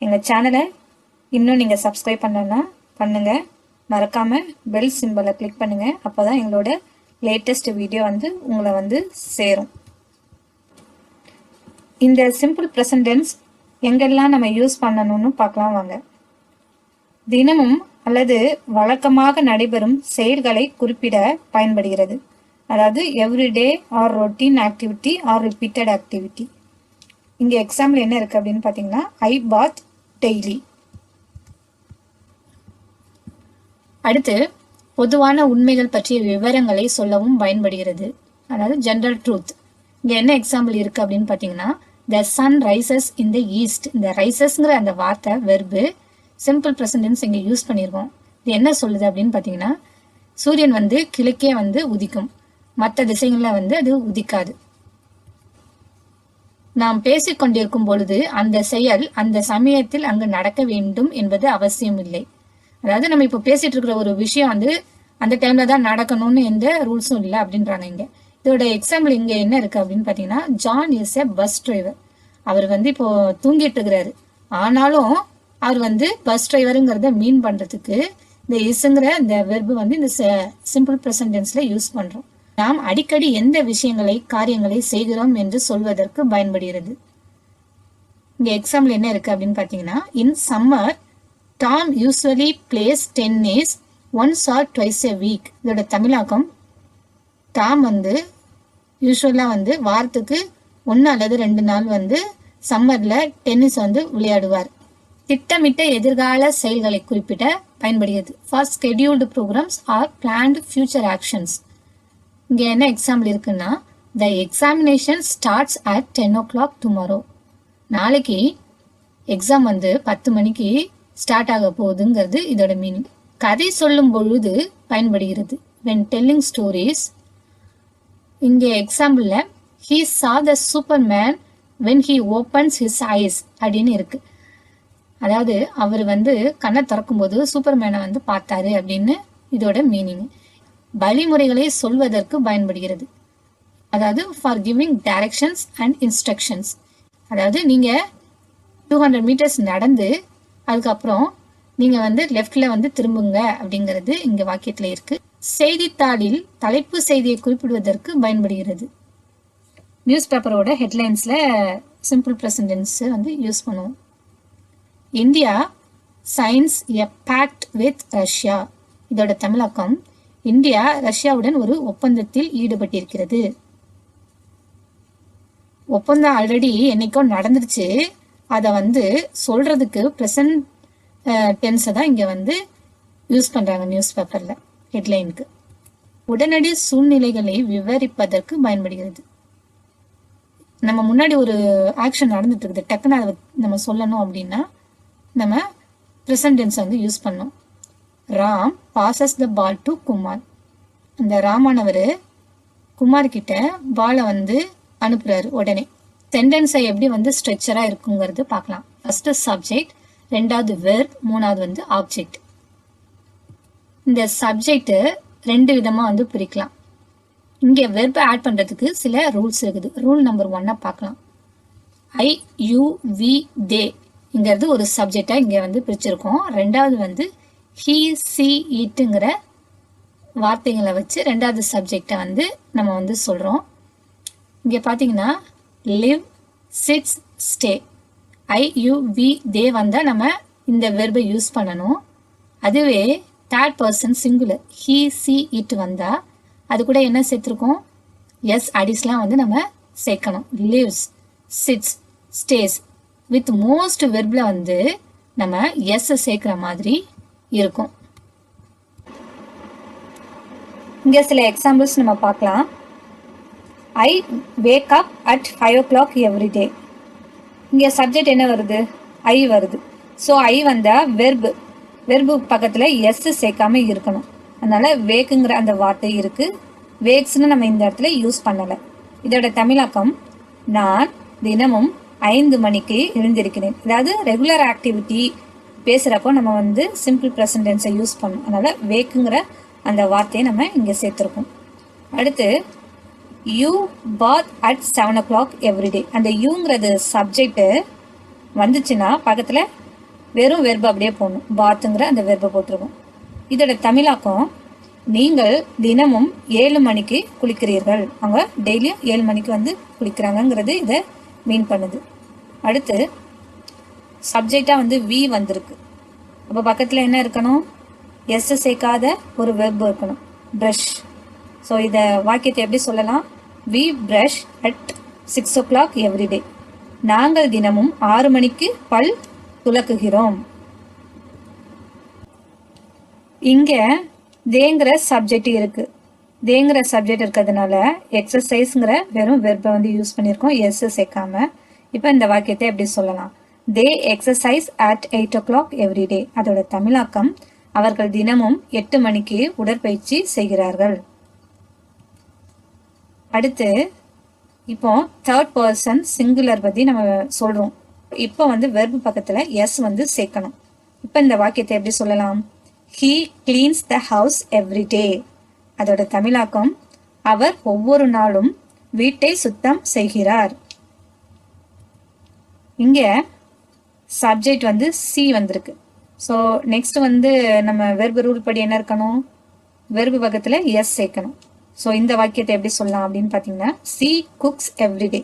எங்கள் சேனலை இன்னும் நீங்கள் சப்ஸ்கிரைப் பண்ணலன்னா பண்ணுங்கள். மறக்காமல் பெல் சிம்பலை கிளிக் பண்ணுங்கள். அப்போ தான் எங்களோட லேட்டஸ்ட் வீடியோ உங்களை சேரும். இந்த சிம்பிள் ப்ரெசன்ட் டென்ஸ் எங்கெல்லாம் நம்ம யூஸ் பண்ணணும்னு பார்க்கலாம் வாங்க. தினமும் அல்லது வழக்கமாக நடைபெறும் செயல்களை குறிப்பிட பயன்படுகிறது. அதாவது everyday or routine activity or repeated activity. இங்கே எக்ஸாம்பிள் என்ன இருக்குது அப்படின்னு பார்த்தீங்கன்னா, ஐ பாத் டெய்லி. அடுத்து பொதுவான உண்மைகள் பற்றிய விவரங்களை சொல்லவும் பயன்படுகிறது. அதாவது ஜென்ரல் ட்ரூத். இங்கே என்ன எக்ஸாம்பிள் இருக்குது அப்படின்னு பார்த்தீங்கன்னா, the sun rises in the east. இந்த ரைசஸ்ங்கிற அந்த வார்த்தை வெர்பு சிம்பிள் ப்ரெசன்ட் டென்ஸ் இங்கே யூஸ் பண்ணியிருக்கோம். இது என்ன சொல்லுது அப்படின்னு பார்த்தீங்கன்னா, சூரியன் கிழக்கே உதிக்கும், மற்ற திசைகளில் அது உதிக்காது. நாம் பேசிக்கொண்டிருக்கும் பொழுது அந்த செயல் அந்த சமயத்தில் அங்கு நடக்க வேண்டும் என்பது அவசியம் இல்லை. அதாவது நம்ம இப்போ பேசிட்டு இருக்கிற ஒரு விஷயம் அந்த டைம்ல தான் நடக்கணும்னு எந்த ரூல்ஸும் இல்லை அப்படின்றாங்க. இங்க இதோட எக்ஸாம்பிள் இங்க என்ன இருக்கு அப்படின்னு பாத்தீங்கன்னா, John is a bus driver. அவர் இப்போ தூங்கிட்டு இருக்கிறாரு. ஆனாலும் அவர் பஸ் டிரைவருங்கிறத மீன் பண்றதுக்கு இந்த இஸ்ங்கிற இந்த வெர்பு இந்த சிம்பிள் ப்ரெசன்ட் டென்ஸ்ல யூஸ் பண்றோம். நாம் அடிக்கடி எந்த விஷயங்களை காரியங்களை செய்கிறோம் என்று சொல்வதற்கு பயன்படுகிறது. இங்க எக்ஸாம்பிள் என்ன இருக்கு அப்படின்னு பாத்தீங்கன்னா, இன் summer Tom usually place tennis once R twice a week. இதோட தமிழாக்கம், டாம் யூஸ்வலா வாரத்துக்கு 1 அல்லது 2 நாள் சம்மர்ல டென்னிஸ் விளையாடுவார். திட்டமிட்ட எதிர்கால செயல்களை குறிப்பிட பயன்படுகிறது. For scheduled programs or planned future actions. இங்க என்ன எக்ஸாம்பிள் இருக்குன்னா, the examination starts at 10 o'clock tomorrow. நாளைக்கு எக்ஸாம் 10 மணிக்கு ஸ்டார்ட் ஆக போகுதுங்கிறது இதோட மீனிங். கதை சொல்லும் பொழுது பயன்படுகிறது. when telling stories. இங்க எக்ஸாம்பிள்ல he saw the superman when he opens his eyes அப்படின்னு இருக்கு. அதாவது அவர் கண்ணை திறக்கும் போது சூப்பர்மேனை பார்த்தாரு அப்படின்னு இதோட மீனிங். வழிமுறைகளை சொல்வதற்கு பயன்படுகிறது. அதாவது for giving directions and instructions. அதாவது நீங்க 200 meters நடந்து அதுக்கப்புறம் நீங்க லெஃப்ட்ல திரும்புங்க அப்படிங்கிறது இங்க வாக்கியத்துல இருக்கு. செய்தித்தாளில் தலைப்பு செய்தியை குறிப்பிடுவதற்கு பயன்படுகிறது. நியூஸ் பேப்பரோட ஹெட்லைன்ஸ்ல சிம்பிள் ப்ரெசன்ட் டென்ஸ் யூஸ் பண்ணுவோம். India signs a pact with Russia. இதோட தமிழாக்கம், இந்தியா ரஷ்யாவுடன் ஒரு ஒப்பந்தத்தில் ஈடுபட்டிருக்கிறது. ஒப்பந்தம் ஆல்ரெடி என்னைக்கோ நடந்துருச்சு. அதை சொல்றதுக்கு ப்ரெசன்ட் டென்ஸை தான் இங்க யூஸ் பண்றாங்க நியூஸ் பேப்பர்ல ஹெட்லைனுக்கு. உடனடி சூழ்நிலைகளை விவரிப்பதற்கு பயன்படுகிறது. நம்ம முன்னாடி ஒரு ஆக்ஷன் நடந்துட்டு இருக்குது, டக்குன்னு அதை நம்ம சொல்லணும் அப்படின்னா நம்ம ப்ரெசன்ட் டென்ஸ் யூஸ் பண்ணோம். Ram passes the ball to Kumar. அந்த ராமானவர் குமார் கிட்ட பாலை அனுப்புறாரு உடனே. சென்டென்ஸை எப்படி ஸ்ட்ரெச்சரா இருக்குங்கிறது பார்க்கலாம். ஃபர்ஸ்ட் சப்ஜெக்ட், ரெண்டாவது வெர்ப், மூணாவது ஆப்ஜெக்ட். இந்த சப்ஜெக்ட் 2 விதமா பிரிக்கலாம். இங்க வெர்ப் ஆட் பண்றதுக்கு சில ரூல்ஸ் இருக்குது. ரூல் நம்பர் 1 பார்க்கலாம். ஐ யூ வி தே இங்கிறது ஒரு சப்ஜெக்டா இங்க பிரிச்சிருக்கோம். ரெண்டாவது ஹீ சி இட்டுங்கிற வார்த்தைகளை வச்சு ரெண்டாவது சப்ஜெக்டை நம்ம சொல்றோம். இங்க பாத்தீங்கன்னா live, sits, stay. I you we they வந்தா நம்ம இந்த வெர்பை யூஸ் பண்ணணும். அதுவே third person singular he she it வந்தா அது கூட என்ன சேர்த்திருக்கோம், எஸ் அடிஸ்லாம் நம்ம சேர்க்கணும். Lives, sits, stays with most வெர்ப்ல நம்ம எஸ் சேர்க்கிற மாதிரி இருக்கும். இங்க சில எக்ஸாம்பிள்ஸ் நம்ம பார்க்கலாம். ஐ wake up at 5 o'clock every day. இங்க சப்ஜெக்ட் என்ன வருது, ஐ வருது. ஸோ ஐ வந்தா வெர்பு பக்கத்துல எஸ் சேர்க்காம இருக்கணும். அதனால வேக்குங்கிற அந்த வார்த்தை இருக்கு. வேக்ஸ்னு நம்ம இந்த இடத்துல யூஸ் பண்ணல. இதோட தமிழாக்கம், நான் தினமும் 5 மணிக்கு எழுந்திருக்கிறேன். அதாவது ரெகுலர் ஆக்டிவிட்டி பேசுறப்போ நம்ம சிம்பிள் ப்ரெசன்ட் டென்ஸை யூஸ் பண்ணணும். அதனால வேக்குங்கிற அந்த வார்த்தையை நம்ம இங்க சேர்த்திருக்கோம். அடுத்து you path at 7 o'clock everyday. அந்த யூங்கிறது சப்ஜெக்ட் வந்துச்சுன்னா பக்கத்துல வெறும் வெர்பு அப்படியே போடணும். பாத்துங்கிற அந்த வெர்பை போட்டிருக்கோம். இதோட தமிழாக்கம் நீங்கள் தினமும் 7 மணிக்கு குளிக்கிறீர்கள். அவங்க டெய்லியும் 7 மணிக்கு வந்து குளிக்கிறாங்கங்கிறது இதை மீன் பண்ணுது. அடுத்து சப்ஜெக்டா வந்து வி வந்திருக்கு. அப்போ பக்கத்தில் என்ன இருக்கணும்? எஸ் சேர்க்காத ஒரு வெர்பு இருக்கணும். ப்ரஷ். ஸோ இதை வாக்கியத்தை எப்படி சொல்லலாம்? We brush at 6 o'clock everyday. நாங்கள் தினமும் 6 மணிக்கு பல் துலக்குகிறோம். இங்க தேங்கிற சப்ஜெக்ட் இருக்கு. தேங்கிற சப்ஜெக்ட் இருக்கிறதுனால எக்ஸசைஸ்ங்கிற வெறும் வெர்பை வந்து யூஸ் பண்ணியிருக்கோம், எஸ் சேர்க்காம. இப்போ இந்த வாக்கியத்தை எப்படி சொல்லலாம்? தே எக்ஸசைஸ் அட் 8 o'clock எவ்ரிடே. அதோட தமிழாக்கம் அவர்கள் தினமும் 8 மணிக்கு உடற்பயிற்சி செய்கிறார்கள். அடுத்து இப்போ தேர்ட் பர்சன் சிங்குலர் பத்தி நம்ம சொல்றோம். இப்போ வந்து வெர்பு பக்கத்துல எஸ் வந்து சேர்க்கணும். இப்போ இந்த வாக்கியத்தை எப்படி சொல்லலாம்? He cleans the house every day. அதோட தமிழாக்கம் அவர் ஒவ்வொரு நாளும் வீட்டை சுத்தம் செய்கிறார். இங்க சப்ஜெக்ட் வந்து சி வந்திருக்கு. ஸோ நெக்ஸ்ட் வந்து நம்ம வெர்பு ரூல் படி என்ன இருக்கணும்? வெர்பு பக்கத்துல எஸ் சேர்க்கணும். ஸோ இந்த வாக்கியத்தை எப்படி சொல்லலாம் அப்படின்னு பார்த்தீங்கன்னா, சி குக்ஸ் எவ்ரிடே.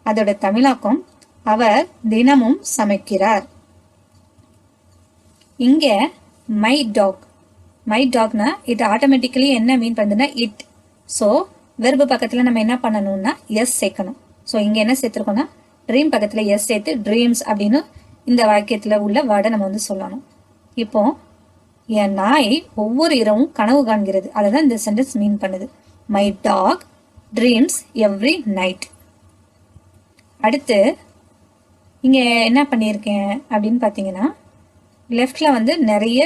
அதோட தமிழாக்கம் அவர் தினமும் சமைக்கிறார். இங்க மை டாக். மை டாக்னா இது ஆட்டோமேட்டிக்கலி என்ன மீன் பண்ணுதுன்னா இட். ஸோ வெர்பு பக்கத்தில் நம்ம என்ன பண்ணணும்னா எஸ் சேர்க்கணும். ஸோ இங்கே என்ன சேர்த்துருக்கோம்னா ட்ரீம் பக்கத்தில் எஸ் சேர்த்து ட்ரீம்ஸ் அப்படின்னு இந்த வாக்கியத்தில் உள்ள வேர்டை நம்ம வந்து சொல்லணும். இப்போ என் நாய் ஒவ்வொரு இரவும் கனவு காண்கிறது. அதை தான் இந்த சென்டென்ஸ் மீன் பண்ணுது. My dog dreams every night. அடுத்து இங்கே என்ன பண்ணியிருக்கேன் அப்படின்னு பார்த்தீங்கன்னா, லெஃப்ட்ல வந்து நிறைய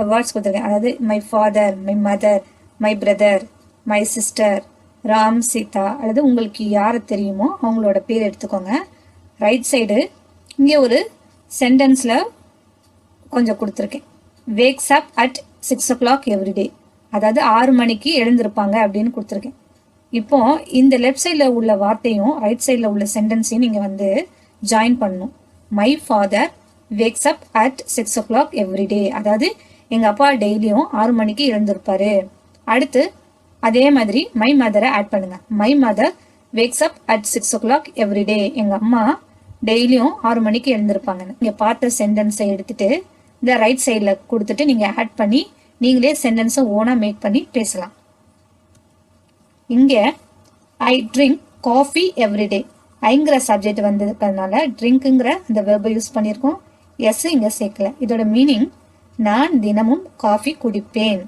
வேர்ட்ஸ் கொடுத்துருக்கேன். அதாவது my father, my mother, my brother, my sister, Ram, Sita, அல்லது உங்களுக்கு யாரை தெரியுமோ அவங்களோட பேர் எடுத்துக்கோங்க. ரைட் சைடு இங்கே ஒரு சென்டென்ஸில் கொஞ்சம் கொடுத்துருக்கேன். Wax up at 6 o'clock everyday. அதாவது 6 மணிக்கு எழுந்திருப்பாங்க அப்படின்னு கொடுத்துருக்கேன். இப்போ இந்த லெஃப்ட் சைடில் உள்ள வார்த்தையும் ரைட் சைடில் உள்ள சென்டென்ஸையும் நீங்கள் வந்து ஜாயின் பண்ணணும். My father wax up at 6 o'clock everyday. அதாவது எங்கள் அப்பா டெய்லியும் 6 மணிக்கு எழுந்திருப்பாரு. அடுத்து அதே மாதிரி மை மதரை ஆட் பண்ணுங்க. My mother wax up at 6 o'clock everyday. எங்கள் அம்மா டெய்லியும் 6 மணிக்கு எழுந்திருப்பாங்கன்னு. நீங்கள் பார்த்த சென்டென்ஸை எடுத்துட்டு இந்த ரைட் சைடில் கொடுத்துட்டு நீங்கள் ஆட் பண்ணி நீங்களே சென்டென்ஸை ஓனாக மேக் பண்ணி பேசலாம். இங்கே ஐ ட்ரிங்க் காஃபி எவ்ரிடே. ஐங்கிற சப்ஜெக்ட் வந்ததுனால ட்ரிங்க்குங்கிற அந்த வெர்பை யூஸ் பண்ணியிருக்கோம். எஸ் இங்கே சேர்க்கல. இதோட மீனிங் நான் தினமும் காஃபி குடிப்பேன்.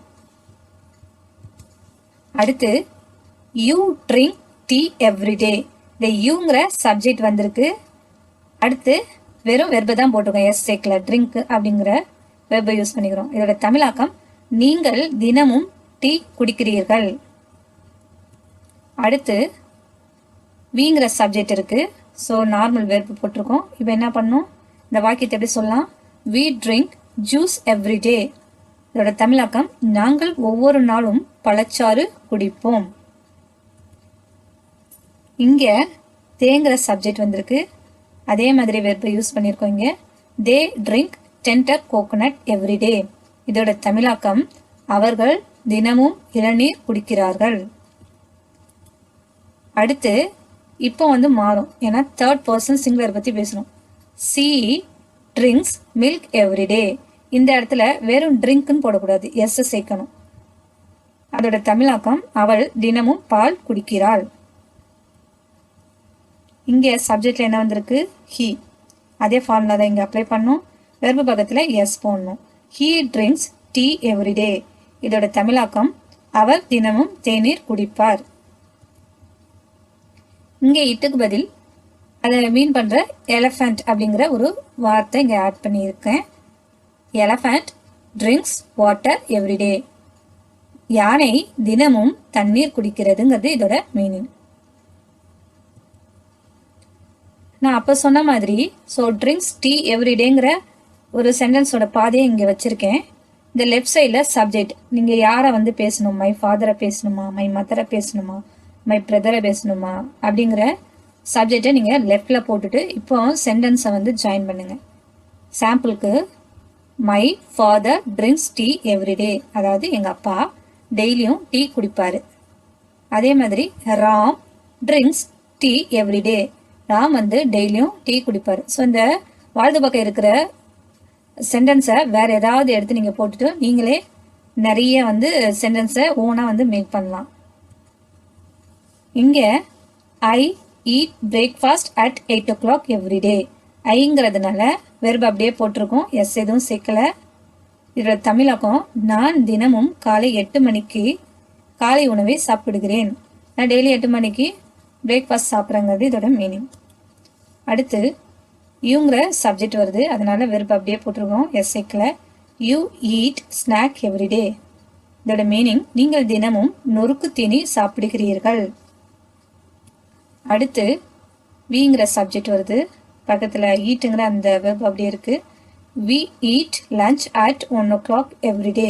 அடுத்து யூ ட்ரிங்க் டீ எவ்ரிடே. இந்த யூங்கிற சப்ஜெக்ட் வந்திருக்கு. அடுத்து வெறும் வெர்பை தான் போட்டிருக்கோம், எஸ் சேர்க்கல. ட்ரிங்க் அப்படிங்கிற வெர்பை யூஸ் பண்ணிக்கிறோம். இதோட தமிழாக்கம் நீங்கள் தினமும் டீ குடிக்கிறீர்கள். அடுத்து விங்கிற சப்ஜெக்ட் இருக்கு. ஸோ நார்மல் வெர்பு போட்டிருக்கோம். இப்போ என்ன பண்ணணும்? இந்த வாக்கியத்தை எப்படி சொல்லலாம்? We drink juice everyday. இதோட தமிழாக்கம் நாங்கள் ஒவ்வொரு நாளும் பழச்சாறு குடிப்போம். இங்க தேங்கிற சப்ஜெக்ட் வந்திருக்கு. அதே மாதிரி வெர்பை யூஸ் பண்ணியிருக்கோம். இங்க தே ட்ரிங்க் டெண்டர் கோகோனட் எவ்ரிடே. இதோட தமிழாக்கம் அவர்கள் தினமும் இளநீர் குடிக்கிறார்கள். அடுத்து இப்போ வந்து மாறும், ஏன்னா தேர்ட் பர்சன் சிங்குலர் பத்தி பேசணும். C drinks milk everyday. இந்த இடத்துல வெறும் ட்ரிங்க்னு போடக்கூடாது, எஸ் சேர்க்கணும். அதோட தமிழாக்கம் அவள் தினமும் பால் குடிக்கிறாள். இங்கே சப்ஜெக்ட்ல என்ன வந்திருக்கு? ஹி. அதே ஃபார்முலா தான் இங்கே அப்ளை பண்ணும். வெர்பு பக்கத்தில் எஸ் போடணும். He drinks tea everyday. இதோட தமிழாக்கம் அவர் தினமும் தேநீர் குடிப்பார். இங்கே இட்டுக்கு பதில் அதை மீன் பண்ற எலஃபண்ட் அப்படிங்கிற ஒரு வார்த்தை இங்கே ஆட் பண்ணியிருக்கேன். Elephant drinks water everyday. யானை தினமும் தண்ணீர் குடிக்கிறதுங்கிறது இதோட மீனிங். நான் அப்போ சொன்ன மாதிரி ஸோ ட்ரிங்க்ஸ் டீ எவ்ரிடேங்கிற ஒரு சென்டென்ஸோட பாதையை இங்கே வச்சிருக்கேன். இந்த லெஃப்ட் சைடில் சப்ஜெக்ட் நீங்கள் யாரை வந்து பேசணும்? மை ஃபாதரை பேசணுமா, மை மதரை பேசணுமா, மை பிரதரை பேசணுமா அப்படிங்கிற சப்ஜெக்டை நீங்கள் லெஃப்டில் போட்டுட்டு இப்போ சென்டென்ஸை வந்து ஜாயின் பண்ணுங்க. சாம்பிளுக்கு my father drinks tea every day, அதாவது எங்கள் அப்பா டெய்லியும் டீ குடிப்பார். அதே மாதிரி Ram drinks tea every day, Ram வந்து டெய்லியும் டீ குடிப்பார். ஸோ இந்த வாழ்த்து பக்கம் இருக்கிற சென்டென்ஸை வேற ஏதாவது எடுத்து நீங்கள் போட்டுட்டு நீங்களே நிறைய வந்து சென்டென்ஸை ஓனாக வந்து மேக் பண்ணலாம். இங்கே I eat breakfast at 8 o'clock every day, ஐங்கிறதுனால வெர்பு அப்படியே போட்டிருக்கோம், எஸ் எதுவும் சேர்க்கலை. இதோட தமிழாக்கம் நான் தினமும் காலை 8 மணிக்கு காலை உணவை சாப்பிடுகிறேன். நான் டெய்லி 8 மணிக்கு பிரேக்ஃபாஸ்ட் சாப்பிட்றேங்கிறது இதோட மீனிங். அடுத்து யூங்கிற சப்ஜெக்ட் வருது, அதனால வெர்பு அப்படியே போட்டிருக்கோம், எஸ் சேர்க்கலை. யூ ஈட் ஸ்நாக் எவ்ரிடே, இதோட மீனிங் நீங்கள் தினமும் நொறுக்கு தீனி சாப்பிடுகிறீர்கள். அடுத்து விங்கிற சப்ஜெக்ட் வருது, பக்கத்தில் ஈட்டுங்கிற அந்த வெர்பு அப்படியே இருக்கு. We eat lunch at 1 o'clock everyday,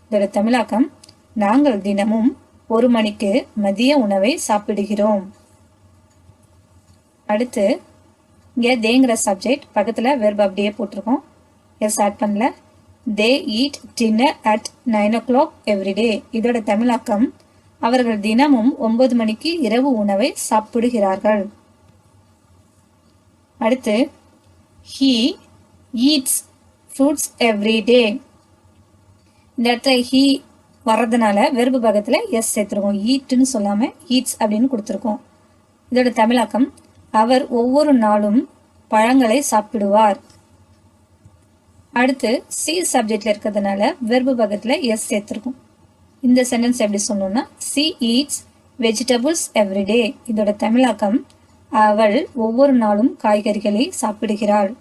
இதோட தமிழாக்கம் நாங்கள் தினமும் 1 மணிக்கு மதிய உணவை சாப்பிடுகிறோம். அடுத்து இங்கே தேங்கிற சப்ஜெக்ட், பக்கத்தில் வெர்பு அப்படியே போட்டிருக்கோம், எஸ் ஆட் பண்ணல. They eat dinner at 9 o'clock everyday, இதோட தமிழாக்கம் அவர்கள் தினமும் 9 மணிக்கு இரவு உணவை சாப்பிடுகிறார்கள். அடுத்து he eats fruits every day, இந்த இடத்துல he வர்றதுனால வெர்பு பக்கத்தில் எஸ் சேர்த்துருக்கோம், ஈட்டுன்னு சொல்லாமல் ஈட்ஸ் அப்படின்னு கொடுத்துருக்கோம். இதோட தமிழாக்கம் அவர் ஒவ்வொரு நாளும் பழங்களை சாப்பிடுவார். அடுத்து சி சப்ஜெக்ட்ல இருக்கிறதுனால வெர்பு பக்கத்தில் எஸ் சேர்த்துருக்கோம். இந்த சென்டென்ஸ் எப்படி சொல்லணும்னா she eats vegetables every day, இதோட தமிழாக்கம் அவள் ஒவ்வொரு நாளும் காய்கறிகளை சாப்பிடுகிறாள்.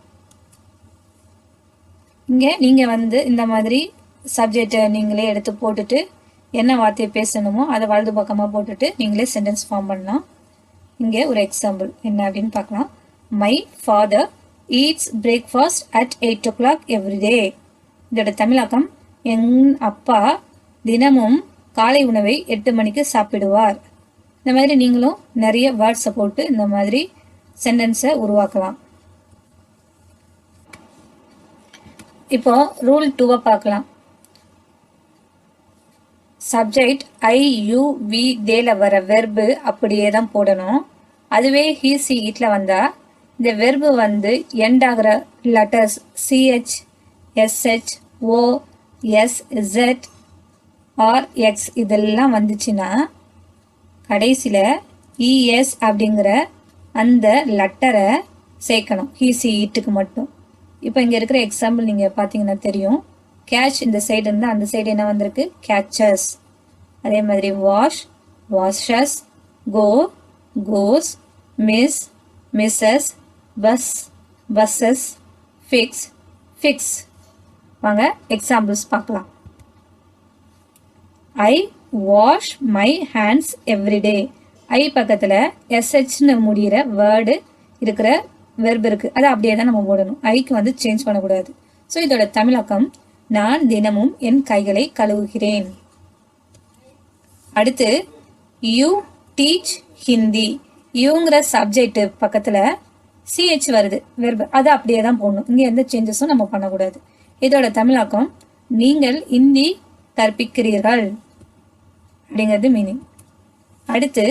இங்கே நீங்கள் வந்து இந்த மாதிரி சப்ஜெக்டை நீங்களே எடுத்து போட்டுட்டு என்ன வார்த்தையை பேசணுமோ அதை வலது பக்கமாக போட்டுட்டு நீங்களே சென்டென்ஸ் ஃபார்ம் பண்ணலாம். இங்கே ஒரு எக்ஸாம்பிள் என்ன அப்படின்னு பார்க்கலாம். My father eats breakfast at 8 o'clock everyday, இதோட தமிழாக்கம் என் அப்பா தினமும் காலை உணவை 8 மணிக்கு சாப்பிடுவார். இந்த மாதிரி நீங்களும் நிறைய வேர்ட்ஸை போட்டு இந்த மாதிரி சென்டென்ஸை உருவாக்கலாம். இப்போ ரூல் 2 பார்க்கலாம். Subject I you we Dela வர வெர்பு அப்படியே தான் போடணும். அதுவே ஹி சி இட்ல வந்தா இந்த வெர்பு வந்து எண்ட் ஆகிற லெட்டர்ஸ் சிஹெச் எஸ்ஹெச் ஓ எஸ் இசட் ஆர் எக்ஸ் இதெல்லாம் வந்துச்சுன்னா கடைசியில் இஎஸ் அப்படிங்கிற அந்த லெட்டரை சேர்க்கணும் ஹி சி இட்டுக்கு மட்டும். இப்போ இங்கே இருக்கிற எக்ஸாம்பிள் நீங்கள் பார்த்தீங்கன்னா தெரியும். கேட்ச் இந்த சைடு இருந்தால் அந்த சைடு என்ன வந்திருக்கு, கேச்சஸ். அதே மாதிரி wash washes, go goes, miss misses, bus buses, fix fix. வாங்க எக்ஸாம்பிள்ஸ் பார்க்கலாம். I wash my hands every day. I பக்கத்தில் எஸ்ஹெச்னு முடிகிற வேர்டு இருக்கிற வெர்பு இருக்குது, அதை அப்படியே தான் நம்ம போடணும். ஐக்கு வந்து சேஞ்ச் பண்ணக்கூடாது. ஸோ இதோட தமிழாக்கம் நான் தினமும் என் கைகளை கழுவுகிறேன். அடுத்து யூ டீச் ஹிந்தி. யூங்கிற சப்ஜெக்ட் பக்கத்தில் சிஹெச் வருது வெர்பு, அதை அப்படியே தான் போடணும். இங்கே எந்த சேஞ்சஸும் நம்ம பண்ணக்கூடாது. இதோட தமிழாக்கம் நீங்கள் ஹிந்தி கற்பிக்கிறீர்கள் அப்படிங்கிறது மீனிங். அடுத்து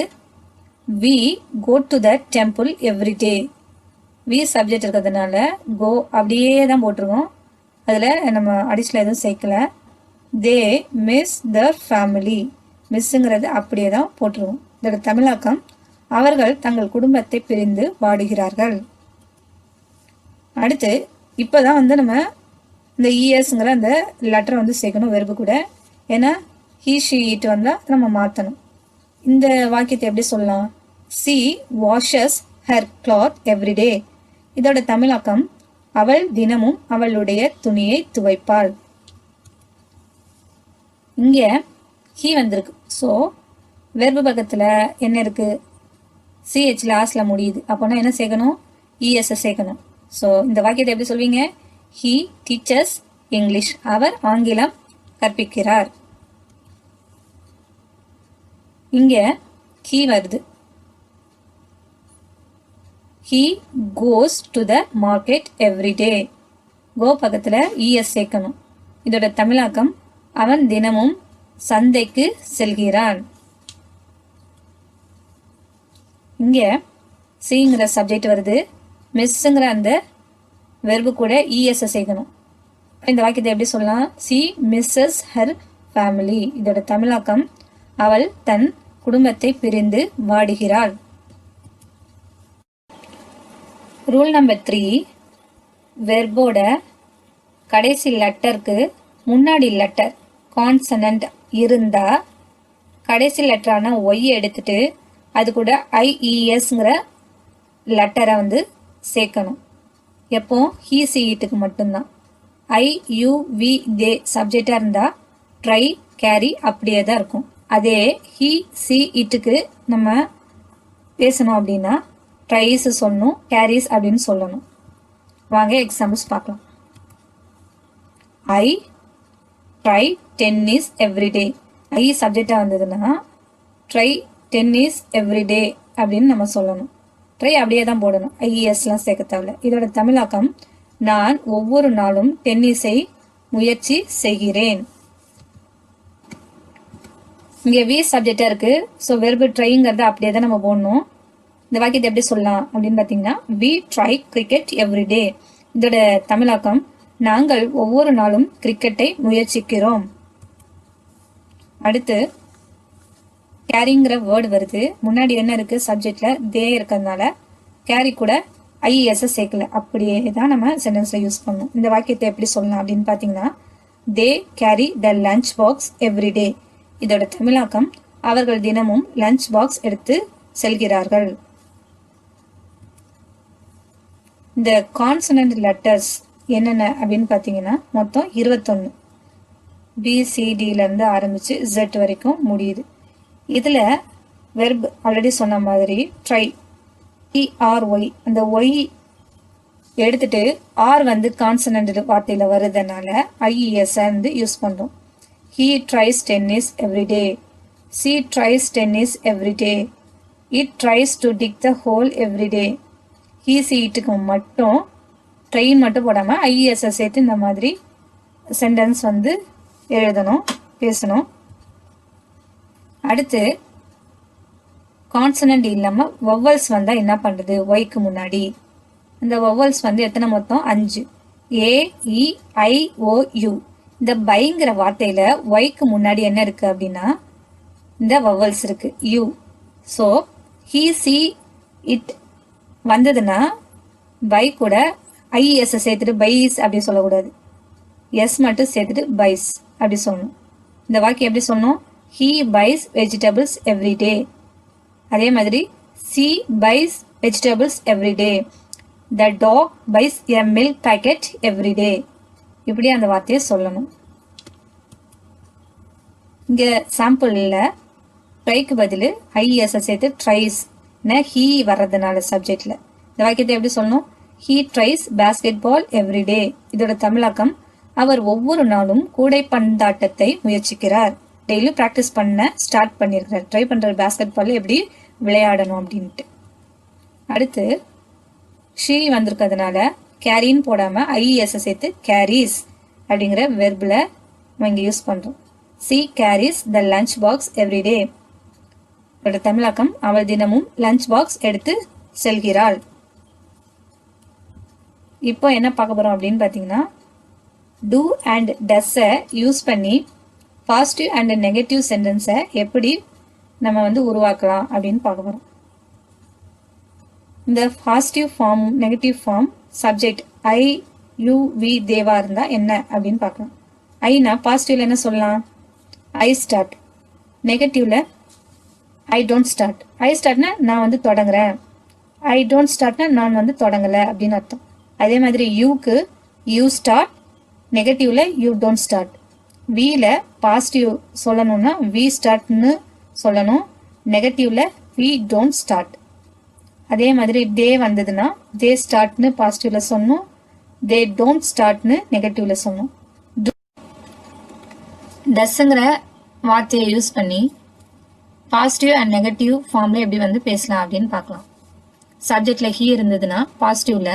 we go to the temple every day. We subject இருக்கிறதுனால கோ அப்படியே தான் போட்டிருக்கோம், அதில் நம்ம அடிஷனல் எதுவும் சேர்க்கல. தே மிஸ் த ஃபேமிலி, மிஸ்ஸுங்கிறது அப்படியே தான் போட்டிருக்கோம். இதோட தமிழாக்கம் அவர்கள் தங்கள் குடும்பத்தை பிரிந்து வாடுகிறார்கள். அடுத்து இப்போ தான் வந்து நம்ம இந்த இஎஸ்ங்கிற அந்த லெட்டரை வந்து சேர்க்கணும் வெர்பு கூட. ஏன்னா ஹீ ஷீ இட் வந்தால் நம்ம மாற்றணும். இந்த வாக்கியத்தை எப்படி சொல்லலாம், C washes her cloth everyday. இதோட தமிழாக்கம் அவள் தினமும் அவளுடைய துணியை துவைப்பாள். இங்கே ஹீ வந்திருக்கு. ஸோ வெர்பு பக்கத்தில் என்ன இருக்குது, சிஹெச் லாஸ்டில் முடியுது. அப்போனா என்ன சேர்க்கணும், இஎஸ்ஸை சேர்க்கணும். ஸோ இந்த வாக்கியத்தை எப்படி சொல்வீங்க, ஹீ டீச்சர்ஸ் இங்கிலீஷ். அவர் ஆங்கிலம் கற்பிக்கிறார். இங்கே ஹீ வருது. He goes to the market every day. Go பக்கத்தில் இஎஸ் சேர்க்கணும். இதோட தமிழாக்கம் அவன் தினமும் சந்தைக்கு செல்கிறான். இங்கே சிங்கிற சப்ஜெக்ட் வருது. மிஸ்ஸுங்கிற அந்த வெர்பு கூட இஎஸ் சேர்க்கணும். இந்த வாக்கியத்தை எப்படி சொல்லலாம்? She misses her family. இதோட தமிழாக்கம் அவள் தன் குடும்பத்தை பிரிந்து வாடுகிறாள். ரூல் நம்பர் 3, வெர்போட கடைசி லெட்டருக்கு முன்னாடி லெட்டர் கான்சனன்ட் இருந்தா கடைசி லெட்டரான ஒய் எடுத்துட்டு அது கூட ஐஇஎஸ்ங்கிற லெட்டரை வந்து சேர்க்கணும். எப்போ? ஹீ சி இட்டுக்கு மட்டும்தான். ஐ யூ வி தே சப்ஜெக்டாக இருந்தால் ட்ரை கேரி அப்படியே தான் இருக்கும். அதே ஹீ சி இட்டுக்கு நம்ம பேசணும் அப்படின்னா ட்ரைஸ் சொல்லணும், கேரிஸ் அப்படின்னு சொல்லணும். வாங்க எக்ஸாம்பிள்ஸ் பார்க்கலாம். I try tennis every day. I சப்ஜெக்டாக வந்ததுன்னா ட்ரை டென்னிஸ் எவ்ரிடே அப்படின்னு நம்ம சொல்லணும். ட்ரை அப்படியே தான் போடணும், ஐஇஎஸ்லாம் சேர்க்க தேவையில்ல. இதோட தமிழாக்கம் நான் ஒவ்வொரு நாளும் டென்னிஸை முயற்சி செய்கிறேன். இங்கே வி சப்ஜெக்டாக இருக்கு. ஸோ வெர்பு ட்ரைங்கிறத அப்படியே தான் நம்ம போடணும். இந்த வாக்கியத்தை எப்படி சொல்லலாம் அப்படின்னு பார்த்தீங்கன்னா வி ட்ரை கிரிக்கெட் எவ்ரிடே. இதோட தமிழாக்கம் நாங்கள் ஒவ்வொரு நாளும் கிரிக்கெட்டை முயற்சிக்கிறோம். அடுத்து கேரிங்கிற வேர்டு வருது. முன்னாடி என்ன இருக்கு? சப்ஜெக்ட்ல தே இருக்கிறதுனால கேரி கூட ஐஎஸ் சேர்க்கல. அப்படியே தான் நம்ம சென்டென்ஸ்ல யூஸ் பண்ணணும். இந்த வாக்கியத்தை எப்படி சொல்லலாம் அப்படின்னு பார்த்தீங்கன்னா they carry the lunch box everyday. இதோட தமிழாக்கம் அவர்கள் தினமும் லஞ்ச் பாக்ஸ் எடுத்து செல்கிறார்கள். இந்த கான்சனன்ட் லெட்டர்ஸ் என்னென்ன அப்படின்னு பார்த்தீங்கன்னா மொத்தம் 21. பிசிடியிலேருந்து ஆரம்பித்து Z வரைக்கும் முடியுது. இதில் வெர்ப் ஆல்ரெடி சொன்ன மாதிரி ட்ரை டிஆர்ஒய், அந்த ஒய் எடுத்துட்டு ஆர் வந்து கான்சனன்ட் வார்த்தையில் வருதுனால ஐஇஎஸ் வந்து யூஸ் பண்ணுறோம். He tries tennis every day. She tries tennis every day. It tries to dig the hole every day. He see இட்டுக்கு மட்டும் ட்ரெயின் மட்டும் போடாமல் ஐஇஎஸ்ஸை சேர்த்து இந்த மாதிரி சென்டென்ஸ் வந்து எழுதணும், பேசணும். அடுத்து கான்சனன்ட் இல்லாமல் வவல்ஸ் வந்தால் என்ன பண்ணுறது? ஒய்க்கு முன்னாடி அந்த வவல்ஸ் வந்து எத்தனை? மொத்தம் 5. AEIOU. இந்த பைங்கிற வார்த்தையில ஒய்க்கு முன்னாடி என்ன இருக்கு அப்படின்னா இந்த வவல்ஸ் இருக்கு, you. So he she it வந்ததுன்னா பை கூட ஐஎஸ் சேர்த்துட்டு பைஸ் அப்படி சொல்லக்கூடாது, எஸ் மட்டும் சேர்த்துட்டு பைஸ் அப்படி சொல்லணும். இந்த வாக்கியம் எப்படி சொல்லணும்? He buys vegetables every day. அதே மாதிரி she buys vegetables every day. The dog buys a milk packet every day. இப்படி அந்த வார்த்தையை சொல்லணும். இங்கே சாம்பிளில் ட்ரைக்கு பதில் ஐஎஸ் சேர்த்து ட்ரைஸ் ஹீ வர்றதுனால சப்ஜெக்டில் இந்த வாக்கியத்தை எப்படி சொல்லணும்? He tries basketball every day. இதோட தமிழாக்கம் அவர் ஒவ்வொரு நாளும் கூடைப்பந்தாட்டத்தை முயற்சிக்கிறார். டெய்லி ப்ராக்டிஸ் பண்ண ஸ்டார்ட் பண்ணியிருக்கிறார். ட்ரை பண்ணுற பேஸ்கெட் பால் எப்படி விளையாடணும் அப்படின்ட்டு. அடுத்து ஷீ வந்திருக்கிறதுனால கேரின்னு போடாமல் ஐஇஎஸ் சேர்த்து கேரிஸ் அப்படிங்கிற வெர்பில் நம்ம இங்கே யூஸ் பண்ணுறோம். சி கேரிஸ் த லஞ்ச் பாக்ஸ் எவ்ரிடே. இதோட தமிழாக்கம் அவள் தினமும் லஞ்ச் பாக்ஸ் எடுத்து செல்கிறாள். இப்போ என்ன பார்க்க போகிறோம் அப்படின்னு பார்த்தீங்கன்னா டூ அண்ட் டஸ்ஸை யூஸ் பண்ணி பாசிட்டிவ் அண்ட் நெகட்டிவ் சென்டென்ஸை எப்படி நம்ம வந்து உருவாக்கலாம் அப்படின்னு பார்க்க போகிறோம். இந்த positive form negative form subject I you we தேவா இருந்தால் என்ன அப்படின்னு பார்க்கலாம். ஐனா பாசிட்டிவ்ல என்ன சொல்லலாம்? I start. நெகட்டிவ்ல ஐ டோன்ட் ஸ்டார்ட். ஐ ஸ்டார்ட்னா நான் வந்து தொடங்குறேன், ஐ டோன்ட் ஸ்டார்ட்னா நான் வந்து தொடங்கலை அப்படின்னு அர்த்தம். அதே மாதிரி யூக்கு யூ ஸ்டார்ட், நெகட்டிவ்ல யூ டோன்ட் ஸ்டார்ட். வில பாசிட்டிவ் சொல்லணும்னா வி ஸ்டார்ட்னு சொல்லணும், நெகட்டிவ்ல வி டோன்ட் ஸ்டார்ட். அதே மாதிரி டே வந்ததுன்னா தே ஸ்டார்ட்னு பாசிட்டிவ்ல சொல்லணும், தே டோன்ட் ஸ்டார்ட்னு நெகட்டிவ்ல சொல்லணும். டஸ்ங்கிற வார்த்தையை யூஸ் பண்ணி பாசிட்டிவ் அண்ட் நெகட்டிவ் ஃபார்ம்ல எப்படி வந்து பேசலாம் அப்படின்னு பார்க்கலாம். சப்ஜெக்ட்ல ஹீ இருந்ததுன்னா பாசிட்டிவ்ல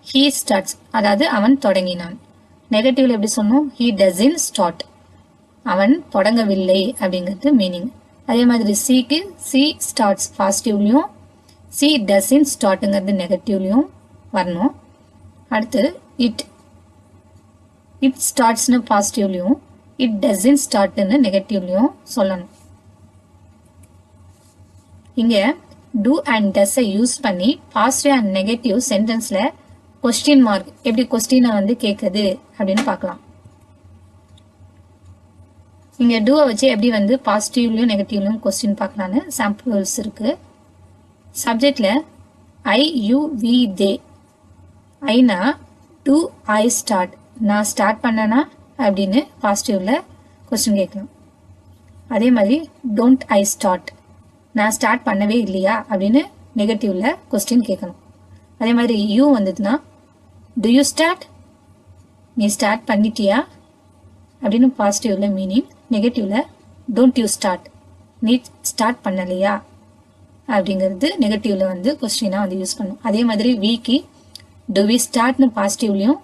ஹீ ஸ்டார்ட்ஸ், அதாவது அவன் தொடங்கினான். நெகட்டிவ்ல எப்படி சொன்னோம்? he doesn't start. அவன் தொடங்கவில்லை அப்படிங்கிறது மீனிங். அதே மாதிரி சிக்கு சி ஸ்டார்ட்ஸ் பாசிட்டிவ்லையும் சி டசன்ட் ஸ்டார்ட்டுங்கிறது நெகட்டிவ்லையும் வரணும். அடுத்து இட் ஸ்டார்ட்ஸ்னு பாசிட்டிவ்லையும் இட் டசன்ட் ஸ்டார்ட்னு நெகட்டிவ்லையும் சொல்லணும். இங்க டூ அண்ட் டஸ்ஸை யூஸ் பண்ணி பாசிட்டிவ் அண்ட் நெகட்டிவ் சென்டென்ஸ்ல கொஸ்டின் மார்க் எப்படி கொஸ்டினை வந்து கேட்குது அப்படின்னு பார்க்கலாம். இங்க டூவை வச்சு எப்படி வந்து பாசிட்டிவ்லையும் நெகட்டிவ்லையும் கொஸ்டின் பார்க்கலான்னு சாம்பிள்ஸ் இருக்கு. சப்ஜெக்ட்ல ஐ யூ வி தே. ஐனா டு ஐ ஸ்டார்ட், நான் ஸ்டார்ட் பண்ணனா அப்படின்னு பாசிட்டிவ்ல கொஸ்டின் கேட்கலாம். அதே மாதிரி டோன்ட் ஐ ஸ்டார்ட், நான் ஸ்டார்ட் பண்ணவே இல்லையா அப்படின்னு நெகட்டிவ்ல கொஸ்டின் கேட்கணும். அதே மாதிரி யூ வந்ததுன்னா டு யூ ஸ்டார்ட், நீ ஸ்டார்ட் பண்ணிட்டியா அப்படின்னு பாசிட்டிவ்ல மீனிங். நெகட்டிவ்ல டோன்ட் யூ ஸ்டார்ட், நீ ஸ்டார்ட் பண்ணலையா அப்படிங்கிறது நெகட்டிவ்ல வந்து கொஸ்டினா வந்து யூஸ் பண்ணும். அதே மாதிரி வீக்கு டு வி ஸ்டார்ட்னு பாசிட்டிவ்லையும்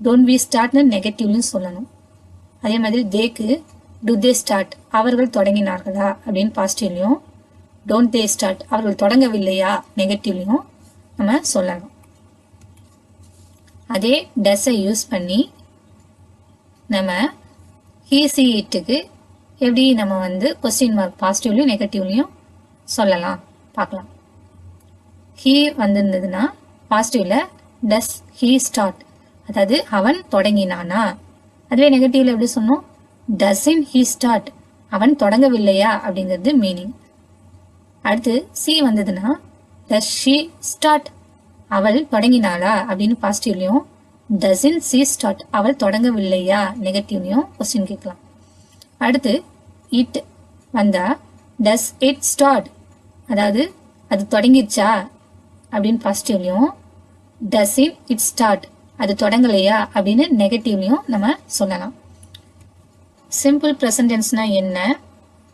டோன்ட் வி ஸ்டார்ட்னு நெகட்டிவ்லையும் சொல்லணும். அதே மாதிரி தேக்கு டு தே ஸ்டார்ட், அவர்கள் தொடங்கினார்களா அப்படின்னு பாசிட்டிவ்லையும் டோன்ட் தே ஸ்டார்ட், அவர்கள் தொடங்கவில்லையா நெகட்டிவ்லையும் நம்ம சொல்லணும். அதே டஸ்ஸை யூஸ் பண்ணி நம்ம ஹீ சி இட்டுக்கு எப்படி நம்ம வந்து கொஸ்டின் மார்க் பாசிட்டிவ்லையும் நெகட்டிவ்லையும் சொல்லலாம் பார்க்கலாம். ஹீ வந்திருந்ததுன்னா பாசிட்டிவ்ல டஸ் ஹீ ஸ்டார்ட், அதாவது அவன் தொடங்கினானா. அதுவே நெகட்டிவ்ல எப்படி சொன்னோம்? டசன்ட் ஹீ ஸ்டார்ட், அவன் தொடங்கவில்லையா அப்படிங்கிறது மீனிங். அடுத்து சி வந்ததுன்னா டஸ் ஷீ ஸ்டார்ட், அவள் தொடங்கினாளா அப்படின்னு பாசிட்டிவ்லையும் டசன்ட் ஷீ ஸ்டார்ட், அவள் தொடங்கவில்லையா நெகட்டிவ்லையும் கொஸ்டின் கேட்கலாம். அடுத்து இட் வந்தா டஸ் இட் ஸ்டார்ட், அதாவது அது தொடங்கிடுச்சா அப்படின்னு பாசிட்டிவ்லையும் டசன்ட் இட் ஸ்டார்ட், அது தொடங்கலையா அப்படின்னு நெகட்டிவ்லையும் நம்ம சொல்லலாம். சிம்பிள் ப்ரெசன்ட் டென்ஸ்னா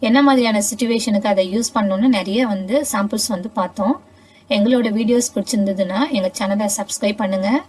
என்ன மாதிரியான சிச்சுவேஷனுக்கு அதை யூஸ் பண்ணணும்னு நிறைய வந்து சாம்பிள்ஸ் வந்து பார்த்தோம். எங்களோட வீடியோஸ் பிடிச்சிருந்ததுன்னா எங்கள் சேனலை சப்ஸ்கிரைப் பண்ணுங்கள்.